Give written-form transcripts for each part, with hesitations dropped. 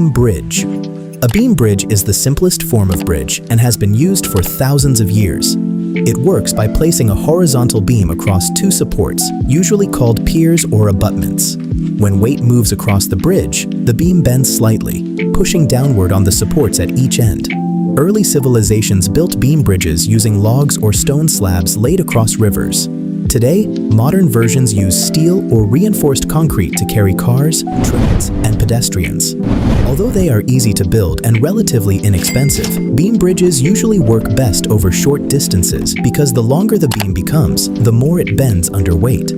Beam bridge. A beam bridge is the simplest form of bridge and has been used for thousands of years. It works by placing a horizontal beam across two supports, usually called piers or abutments. When weight moves across the bridge, the beam bends slightly, pushing downward on the supports at each end. Early civilizations built beam bridges using logs or stone slabs laid across rivers. Today, modern versions use steel or reinforced concrete to carry cars, trains, and pedestrians. Although they are easy to build and relatively inexpensive, beam bridges usually work best over short distances because the longer the beam becomes, the more it bends under weight.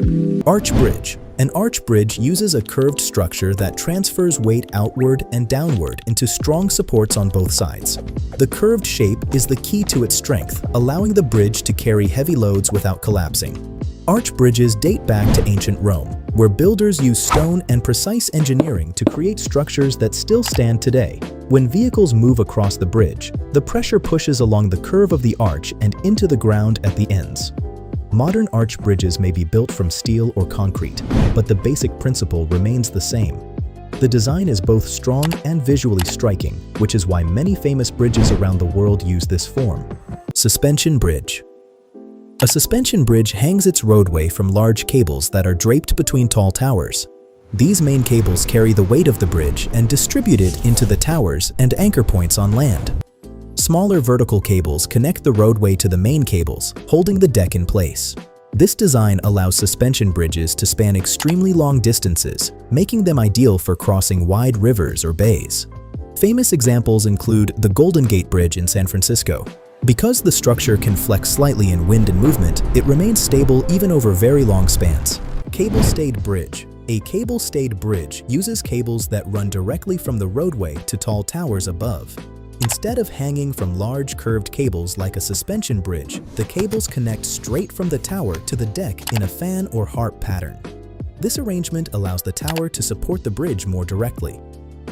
Arch bridge. An arch bridge uses a curved structure that transfers weight outward and downward into strong supports on both sides. The curved shape is the key to its strength, allowing the bridge to carry heavy loads without collapsing. Arch bridges date back to ancient Rome, where builders used stone and precise engineering to create structures that still stand today. When vehicles move across the bridge, the pressure pushes along the curve of the arch and into the ground at the ends. Modern arch bridges may be built from steel or concrete, but the basic principle remains the same. The design is both strong and visually striking, which is why many famous bridges around the world use this form. Suspension bridge. A suspension bridge hangs its roadway from large cables that are draped between tall towers. These main cables carry the weight of the bridge and distribute it into the towers and anchor points on land. Smaller vertical cables connect the roadway to the main cables, holding the deck in place. This design allows suspension bridges to span extremely long distances, making them ideal for crossing wide rivers or bays. Famous examples include the Golden Gate Bridge in San Francisco. Because the structure can flex slightly in wind and movement, it remains stable even over very long spans. Cable-stayed bridge. A cable-stayed bridge uses cables that run directly from the roadway to tall towers above. Instead of hanging from large curved cables like a suspension bridge, the cables connect straight from the tower to the deck in a fan or harp pattern. This arrangement allows the tower to support the bridge more directly.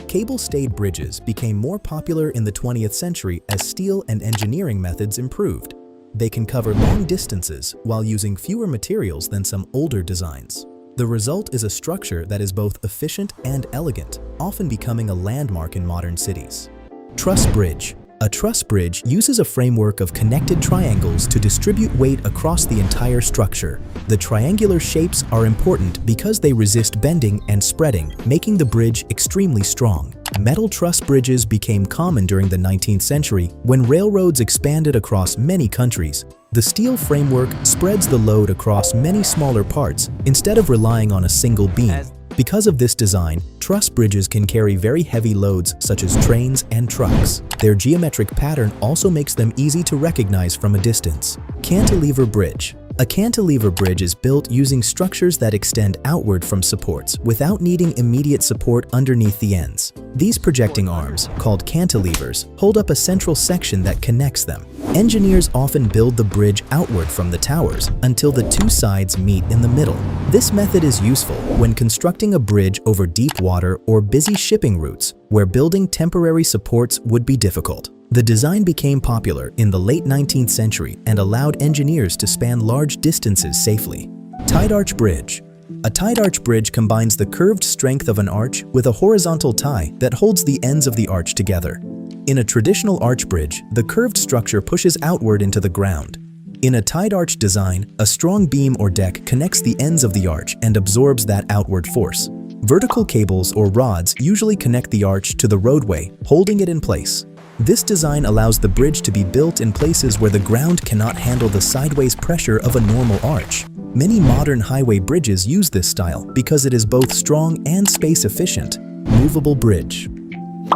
Cable-stayed bridges became more popular in the 20th century as steel and engineering methods improved. They can cover long distances while using fewer materials than some older designs. The result is a structure that is both efficient and elegant, often becoming a landmark in modern cities. Truss bridge. A truss bridge uses a framework of connected triangles to distribute weight across the entire structure. The triangular shapes are important because they resist bending and spreading, making the bridge extremely strong. Metal truss bridges became common during the 19th century when railroads expanded across many countries. The steel framework spreads the load across many smaller parts instead of relying on a single beam. Because of this design, truss bridges can carry very heavy loads such as trains and trucks. Their geometric pattern also makes them easy to recognize from a distance. Cantilever bridge. A cantilever bridge is built using structures that extend outward from supports without needing immediate support underneath the ends. These projecting arms, called cantilevers, hold up a central section that connects them. Engineers often build the bridge outward from the towers until the two sides meet in the middle. This method is useful when constructing a bridge over deep water or busy shipping routes where building temporary supports would be difficult. The design became popular in the late 19th century and allowed engineers to span large distances safely. Tied arch bridge. A tied arch bridge combines the curved strength of an arch with a horizontal tie that holds the ends of the arch together. In a traditional arch bridge, the curved structure pushes outward into the ground. In a tied arch design, a strong beam or deck connects the ends of the arch and absorbs that outward force. Vertical cables or rods usually connect the arch to the roadway, holding it in place. This design allows the bridge to be built in places where the ground cannot handle the sideways pressure of a normal arch. Many modern highway bridges use this style because it is both strong and space efficient. Movable bridge.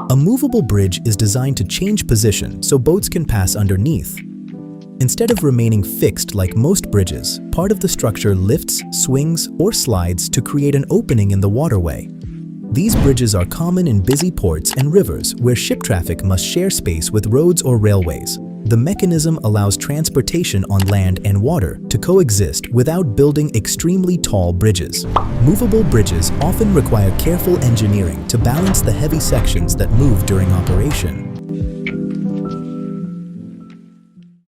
A movable bridge is designed to change position so boats can pass underneath. Instead of remaining fixed like most bridges, part of the structure lifts, swings, or slides to create an opening in the waterway. These bridges are common in busy ports and rivers where ship traffic must share space with roads or railways. The mechanism allows transportation on land and water to coexist without building extremely tall bridges. Movable bridges often require careful engineering to balance the heavy sections that move during operation.